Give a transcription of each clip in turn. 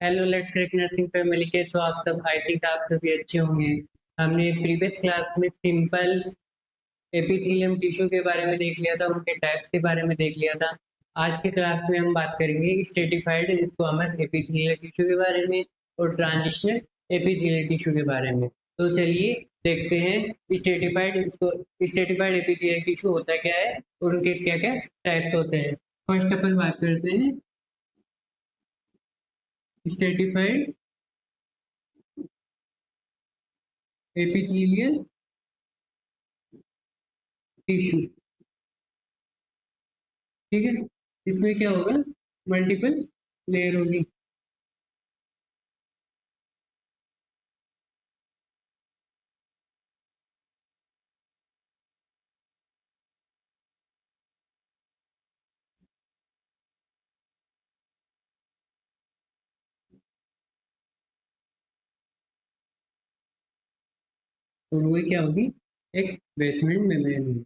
Hello let's crick nursing family के। तो आप सब, आई थिंक आप सभी अच्छे होंगे। हमने प्रीवियस क्लास में सिंपल एपिथेलियम टिश्यू के बारे में देख लिया था, उनके टाइप्स के बारे में देख लिया था। आज के क्लास में हम बात करेंगे स्ट्रेटिफाइड स्क्वामस एपिथेलियल टिश्यू के बारे में और ट्रांजिशनल एपिथेलियल टिश्यू के बारे में। तो चलिए देखते हैं स्ट्रेटिफाइड एपिथेलियल टिश्यू होता क्या है और उनके क्या क्या टाइप्स होते हैं। फर्स्ट अपन बात करते हैं स्ट्रेटिफाइड एपिथेलियल टिश्यू। ठीक है, इसमें क्या होगा, मल्टीपल लेयर होगी। और वो क्या होगी, एक बेसमेंट मेम्ब्रेन होगी।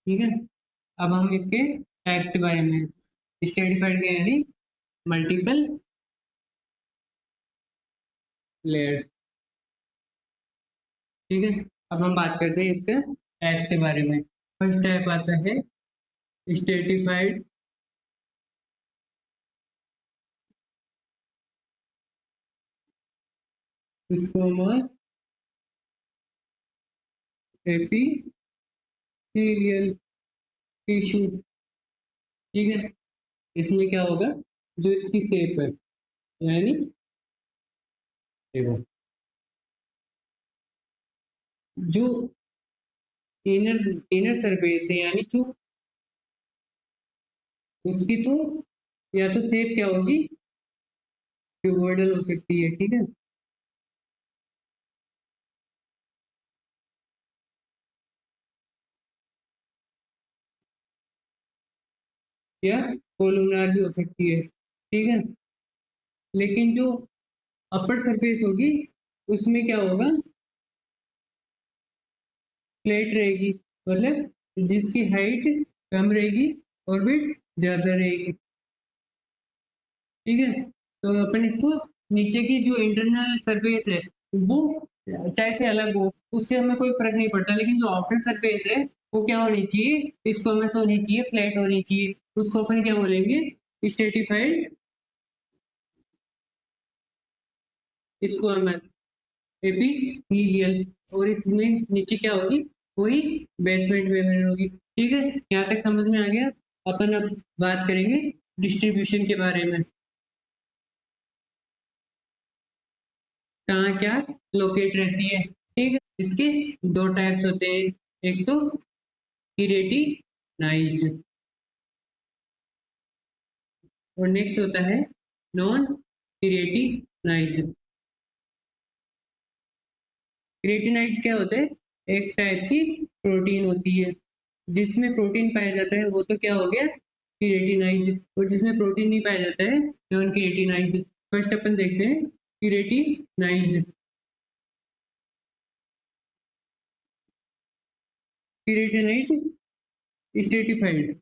ठीक है, अब हम इसके टाइप्स के बारे में, स्ट्रेटिफाइड के यानी मल्टीपल लेयर्स। ठीक है, अब हम बात करते हैं इसके टाइप्स के बारे में। फर्स्ट टाइप आता है स्ट्रेटिफाइड स्क्वामस एपिथेलियल टिश्यू। ठीक है, इसमें क्या होगा, जो इसकी शेप है, यानी देखो, जो इनर इनर सरफेस है, यानी जो उसकी तो या तो शेप क्या होगी, क्यूबॉइडल हो सकती है। ठीक है, या कोलुनार भी हो सकती है। ठीक है, लेकिन जो अपर सरफेस होगी उसमें क्या होगा, फ्लैट रहेगी, मतलब जिसकी हाइट कम रहेगी और विड्थ ज्यादा रहेगी। ठीक है, तो अपन इसको नीचे की जो इंटरनल सरफेस है वो चाहे से अलग हो, उससे हमें कोई फर्क नहीं पड़ता, लेकिन जो आउटर सरफेस है वो क्या होनी चाहिए, इसको हमें होनी चाहिए, फ्लैट होनी चाहिए। उसको अपन क्या बोलेंगे, स्ट्रेटिफाइड स्क्वामस एपिथेलियल। और इसमें नीचे क्या होगी, कोई बेसमेंट मेम्ब्रेन होगी। ठीक है, यहाँ तक समझ में आ गया। अपन अब बात करेंगे डिस्ट्रीब्यूशन के बारे में, कहाँ क्या लोकेट रहती है। ठीक है, इसके दो टाइप्स होते हैं, एक तो कीरेटिनाइज्ड और नेक्स्ट होता है नॉन कीरेटिनाइज्ड। क्रिएटिनाइड क्या होता है, एक टाइप की प्रोटीन होती है, जिसमें प्रोटीन पाया जाता है वो तो क्या हो गया, क्रिएटिनाइज्ड। और जिसमें प्रोटीन नहीं पाया जाता है, नॉन क्रिएटिनाइज्ड। फर्स्ट अपन देखते हैं क्रिएटिनाइज्ड। क्रिएटिनाइज्ड स्ट्रेटिफाइड।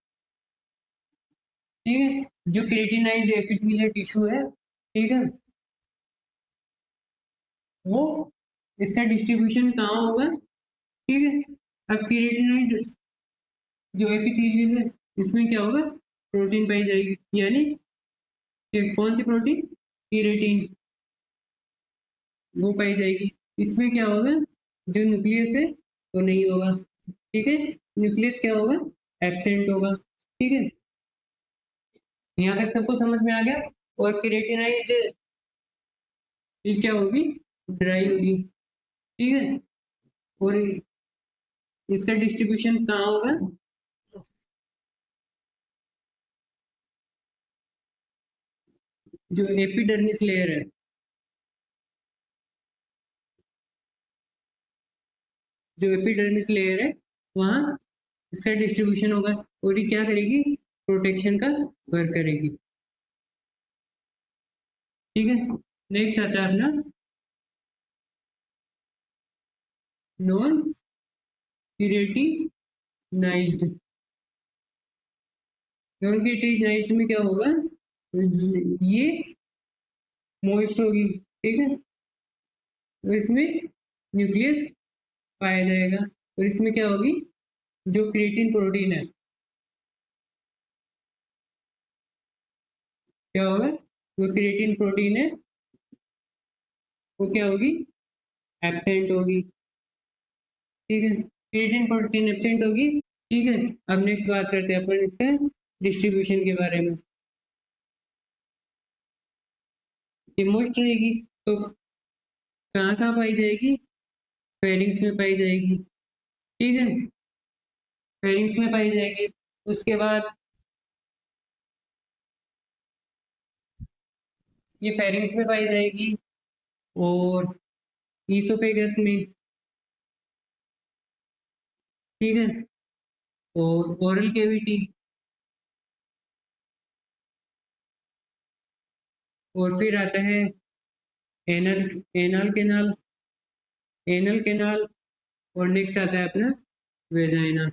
ठीक है, जो क्रिएटिनाइज्ड एपिथेलियल टिश्यू है, ठीक है, वो इसका डिस्ट्रीब्यूशन कहाँ होगा। ठीक है, अब क्रिएटिनाइड जो एपिथेलियल है, इसमें क्या होगा, प्रोटीन पाई जाएगी, यानी कि कौन सी प्रोटीन, केराटिन, वो पाई जाएगी। इसमें क्या होगा, जो न्यूक्लियस है वो नहीं होगा। ठीक है, न्यूक्लियस क्या होगा, एब्सेंट होगा। ठीक है, यहाँ तक सबको समझ में आ गया। और केराटिनाइज्ड ये क्या होगी, ड्राई होगी। ठीक है, और इसका डिस्ट्रीब्यूशन कहाँ होगा, जो एपिडर्मिस लेयर है, जो एपिडर्मिस लेयर है वहाँ इसका डिस्ट्रीब्यूशन होगा। और ये क्या करेगी, प्रोटेक्शन का वर्क करेगी। ठीक है, नेक्स्ट आता है अपना नॉन क्रिएटिनाइज्ड नाइज्ड। क्योंकि इट इज नाइज्ड में क्या होगा, ये मोइस्ट होगी, ठीक है। तो इसमें न्यूक्लियस पाया जाएगा और इसमें क्या होगी, जो क्रिएटिन प्रोटीन है, क्या होगा, जो क्रिएटिन प्रोटीन है वो क्या होगी, एब्सेंट होगी, ठीक है। क्रिएटिन प्रोटीन एब्सेंट होगी, ठीक है। अब नेक्स्ट बात करते हैं अपन इसका डिस्ट्रीब्यूशन के बारे में। ये मोस्ट रहेगी तो कहाँ कहाँ पाई जाएगी, फेरिंग्स में पाई जाएगी, ठीक है। फेरिंग्स में पाई जाएगी, उसके बाद ये फेरिंग्स में पाई जाएगी और ईसोफेगस में, ठीक है। और ओरल कैविटी, और फिर आता है anal anal canal, anal canal, और नेक्स्ट आता है अपना वेजाइना,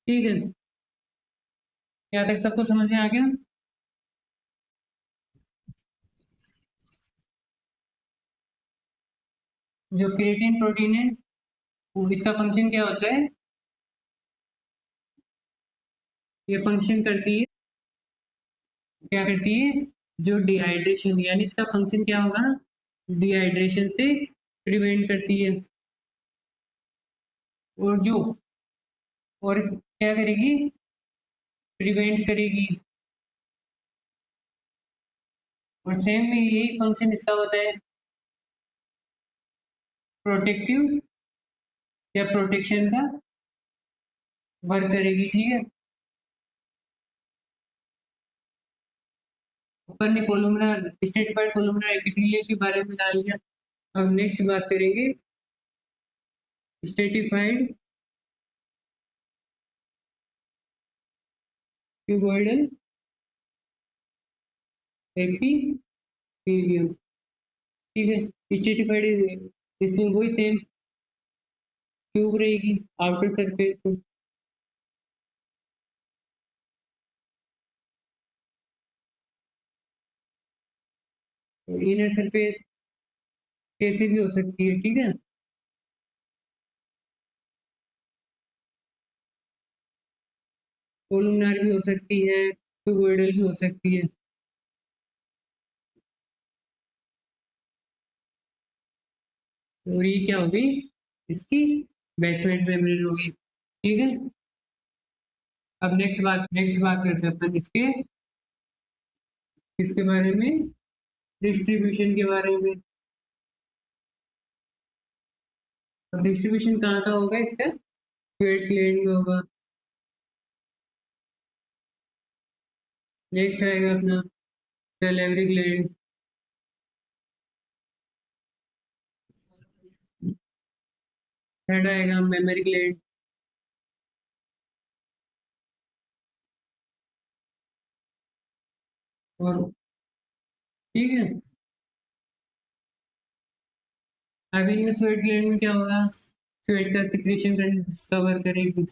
ठीक है। यहाँ तक सबको समझ में आ गया। जो क्रिएटिन प्रोटीन है वो इसका फंक्शन क्या होता है, ये फंक्शन करती है, क्या करती है, जो डिहाइड्रेशन, यानी इसका फंक्शन क्या होगा, डिहाइड्रेशन से प्रिवेंट करती है। और जो, और क्या करेगी, प्रिवेंट करेगी। और सेम में यही फंक्शन इसका होता है, प्रोटेक्टिव या प्रोटेक्शन का वर्क करेगी, ठीक है। अपन ने कोलुमनार स्ट्रेटिफाइड कोलुमनार एपिथेलियम के बारे में जान लिया। अब नेक्स्ट बात करेंगे स्ट्रेटिफाइड क्यूबॉइडल एपिथेलियम, ठीक है। स्ट्रेटिफाइड, इसमें वही सेम ट्यूब रहेगी आउटर सरफेस पे, इनर सरफेस कैसे भी हो सकती है, ठीक है। कोलुमनार भी हो सकती है, क्यूबॉइडल भी हो सकती है। और ये क्या होगी, इसकी बेसमेंट मेम्ब्रेन होगी, ठीक है। अब नेक्स्ट बात करते हैं अपन इसके बारे में, डिस्ट्रीब्यूशन के बारे में। अब डिस्ट्रीब्यूशन कहाँ का होगा इसका, स्वेट ग्लैंड में होगा। नेक्स्ट आएगा अपना सैलिवरी ग्लैंड, थर्ड आएगा मेमोरी ग्लैंड, और ठीक है। अभी इनमें स्वेट ग्लैंड में क्या होगा, स्वेट का सिक्रेशन कवर करेगी।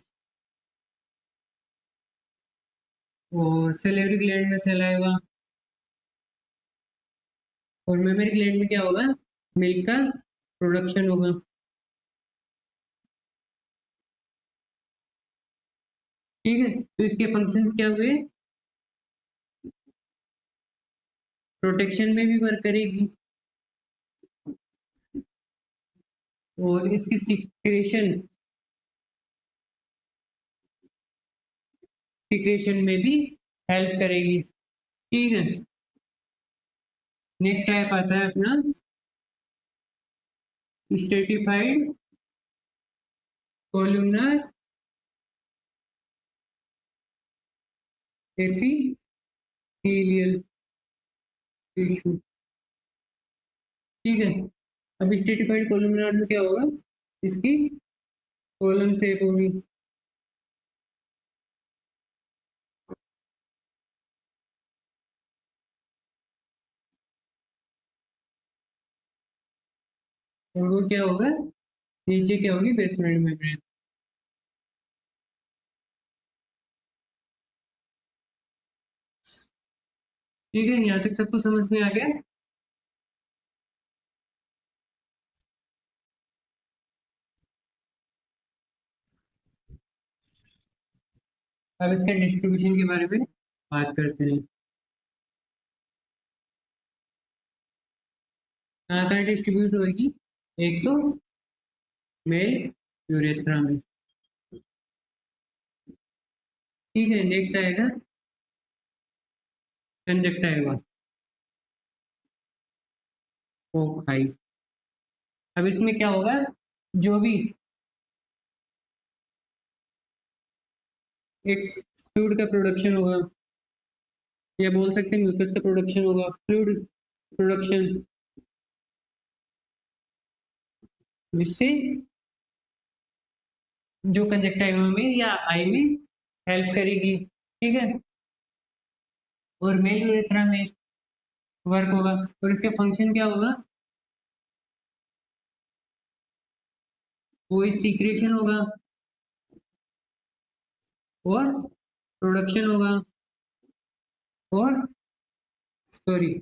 और सैलिवरी ग्लैंड में सलाइवा, और मेमोरी ग्लैंड में क्या होगा, मिल्क का प्रोडक्शन होगा, ठीक है। तो इसके फंक्शंस क्या हुए, प्रोटेक्शन में भी वर्क करेगी और इसकी सिक्रेशन सिक्रेशन में भी हेल्प करेगी, ठीक है। नेक्स्ट टाइप आता है अपना स्ट्रेटिफाइड कोलुमनार एपिथेलियल टिश्यू, ठीक है। अब स्ट्रेटिफाइड कोलुमनार में क्या होगा, इसकी कॉलम शेप होगी, और वो क्या होगा, नीचे क्या होगी, बेसमेंट मेम्ब्रेन, ठीक है, यहाँ तक सबको समझ में आ गया। अब इसके डिस्ट्रीब्यूशन के बारे में बात करते हैं। कहाँ कहाँ डिस्ट्रीब्यूट होगी? एक तो मेल यूरेथ्रा में, ठीक है। नेक्स्ट आएगा कंजक्टाइवा ऑफ हाइव। अब इसमें क्या होगा, जो भी एक फ्लूइड का प्रोडक्शन होगा, या बोल सकते हैं म्यूकस का प्रोडक्शन होगा, फ्लूइड प्रोडक्शन, जिससे जो कंजक्टाइवा में या आई में हेल्प करेगी, ठीक है। और मेल यूरेथ्रा में वर्क होगा, और इसके फंक्शन क्या होगा, वो सीक्रेशन होगा और प्रोडक्शन होगा और सॉरी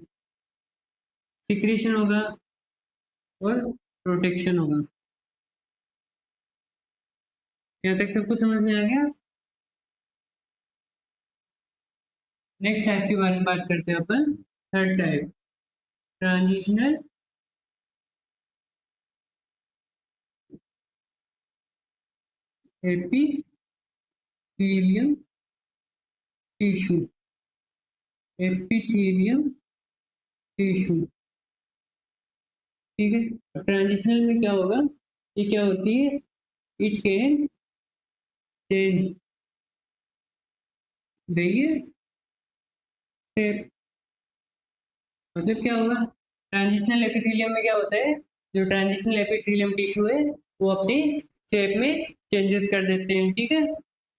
सीक्रेशन होगा और प्रोटेक्शन होगा। यहाँ तक सबको समझ में आ गया। नेक्स्ट टाइप के बारे में बात करते हैं अपन, third type, transitional epithelium tissue, epithelium tissue, ठीक है। ट्रांजिशनल में क्या होगा, ये क्या होती है, इट कैन चेंज देखिए शेप। मतलब क्या होगा, ट्रांजिशनल एपिथेलियम में क्या होता है, जो ट्रांजिशनल एपिथेलियम टिश्यू है वो अपनी शेप में चेंजेस कर देते हैं, ठीक है।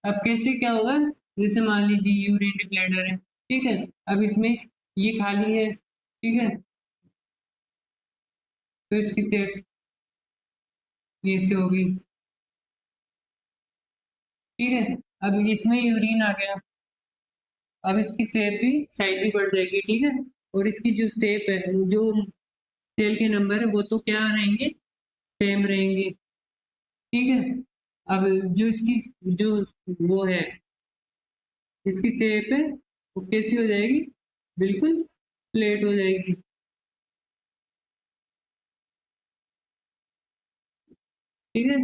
अब कैसे क्या होगा, जैसे मान लीजिए यूरिनरी ब्लैडर है, ठीक है। अब इसमें ये खाली है, ठीक है, तो इसकी शेप ये से होगी, ठीक है। अब इसमें यूरिन आ गया, अब इसकी शेप भी साइज भी बढ़ जाएगी, ठीक है। और इसकी जो शेप है, जो सेल के नंबर है, वो तो क्या रहेंगे, सेम रहेंगे, ठीक है। अब जो इसकी जो वो है, इसकी शेप है वो कैसी हो जाएगी, बिल्कुल फ्लैट हो जाएगी, ठीक है,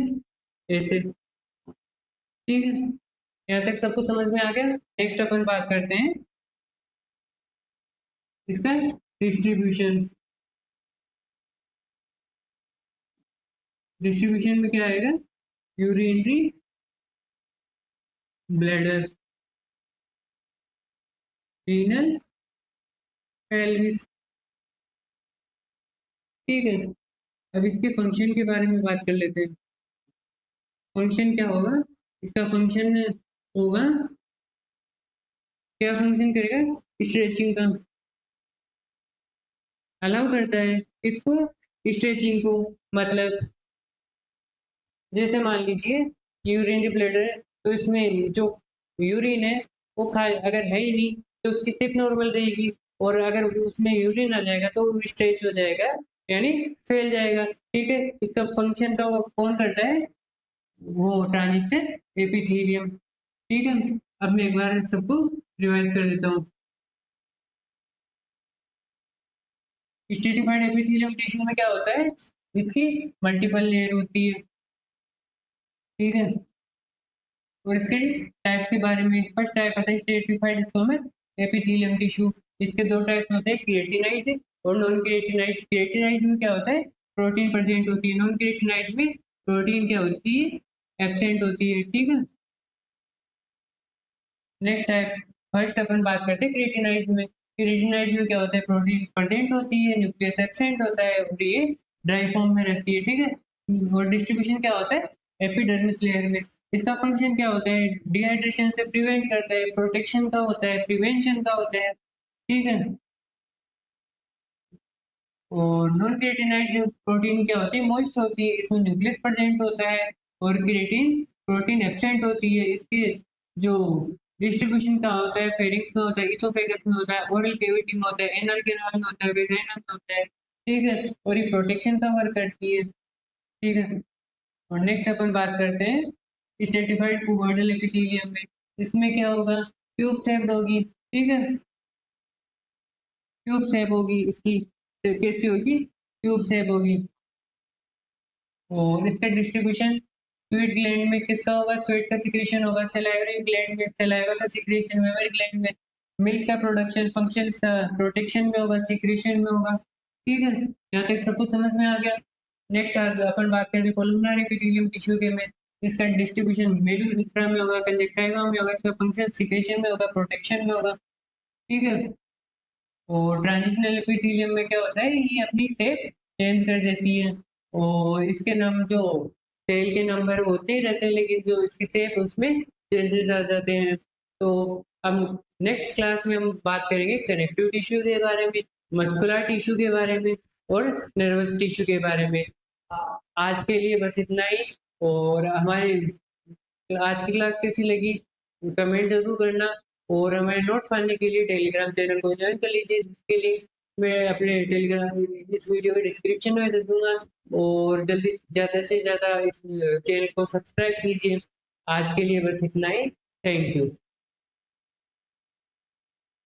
ऐसे, ठीक है। यहाँ तक सबको समझ में आ गया। नेक्स्ट अपन बात करते हैं इसका डिस्ट्रीब्यूशन। डिस्ट्रीब्यूशन में क्या आएगा, यूरिनरी ब्लैडर, रीनल पेल्विस, ठीक है। अब इसके फंक्शन के बारे में बात कर लेते हैं। फंक्शन क्या होगा, इसका फंक्शन होगा, क्या फंक्शन करेगा, स्ट्रेचिंग का, अलाउ करता है इसको, स्ट्रेचिंग को। मतलब जैसे मान लीजिए यूरिनरी ब्लैडर है, तो इसमें जो यूरिन है वो खा अगर है ही नहीं तो उसकी सिर्फ नॉर्मल रहेगी, और अगर उसमें यूरिन आ जाएगा तो वो स्ट्रेच हो जाएगा, यानी फैल जाएगा, ठीक है। इसका फंक्शन का वो कौन करता है, वो ट्रांजिस्टर एपिथेलियम, ठीक है। अब मैं एक बार सबको रिवाइज कर देता हूँ। स्ट्रेटिफाइड एपिथेलियम टिश्यू में क्या होता है, इसकी मल्टीपल लेयर होती है, ठीक है। और इसके टाइप्स के बारे में, फर्स्ट टाइप आता है स्ट्रेटिफाइड, इसको हमें एपिथेलियम टिश्यू। इसके दो टाइप्स होते हैं, क्रिएटिनाइज और नॉन क्रिएटिनाइज। क्रिएटिनाइज में क्या होता है, प्रोटीन प्रेजेंट होती है, नॉन क्रिएटिनाइज में प्रोटीन क्या होती है, एब्सेंट होती है, ठीक है। नेक्स्ट टाइप, फर्स्ट अपन बात करते हैं क्रिएटिनाइज में। क्रिएटिनाइज में क्या होता है, प्रोटीन प्रेजेंट होती है, न्यूक्लियस एब्सेंट होता है, और ये ड्राई फॉर्म में रहती है, ठीक है। और डिस्ट्रीब्यूशन क्या होता है, एपिडर्मिस लेयर में। इसका फंक्शन क्या होता है, डिहाइड्रेशन से प्रिवेंट करता है, प्रोटेक्शन का होता है, प्रिवेंशन का होता है, ठीक है। और नॉन क्रिएटिनाइज प्रोटीन क्या होती है, मॉइस्ट होती है, इसमें न्यूक्लियस प्रेजेंट होता है, और क्रिएटिन प्रोटीन एब्सेंट होती है। इसके जो डिस्ट्रीब्यूशन कहाँ होता है, फेरिंग्स में होता है, इसोफेगस में होता है, ओरल कैविटी में होता है, एनल कैनाल में होता है, वेजाइना में होता है, ठीक है। और ये प्रोटेक्शन का वर्क करती है, ठीक है। और नेक्स्ट अपन बात करते हैं स्ट्रेटिफाइड क्यूबॉइडल एपिथेलियम में। इसमें क्या होगा, ट्यूब शेप्ड होगी, ठीक है, ट्यूब शेप होगी इसकी। तो कैसी होगी, ट्यूब शेप होगी। और इसका डिस्ट्रीब्यूशन स्वीट ग्लैंड में किसका होगा, स्वीट का सिक्रेशन होगा, सलाइवरी ग्लैंड में सलाइवा का सिक्रेशन, मेमरी ग्लैंड में मिल्क का प्रोडक्शन, फंक्शन इसका प्रोटेक्शन में होगा, सिक्रेशन में होगा, ठीक है। यहाँ तक सब कुछ समझ में आ गया। नेक्स्ट अपन बात करते हैं कोलुमनर एपिथेलियम टिश्यू के में। इसका डिस्ट्रीब्यूशन मेडुला में होगा, कंजक्टिवा में होगा, इसका फंक्शन सिक्रेशन में होगा, प्रोटेक्शन में होगा, ठीक है। और ट्रांजिशनल एपिथेलियम में क्या होता है, ये अपनी शेप चेंज कर देती है। और इसके नाम जो सेल के नंबर होते ही रहते हैं, लेकिन जो इसकी शेप उसमें चेंजेस आ जाते हैं। तो हम नेक्स्ट क्लास में हम बात करेंगे कनेक्टिव टिश्यू के बारे में, मस्कुलर टिश्यू के बारे में और नर्वस टिश्यू के बारे में। आज के लिए बस इतना ही। और हमारे आज की क्लास कैसी लगी कमेंट जरूर करना। और हमारे नोट्स पाने के लिए टेलीग्राम चैनल को ज्वाइन कर लीजिए, जिसके लिंक मैं अपने टेलीग्राम इस वीडियो के डिस्क्रिप्शन में दे दूंगा। और जल्दी ज़्यादा से ज़्यादा इस चैनल को सब्सक्राइब कीजिए। आज के लिए बस इतना ही। Thank you.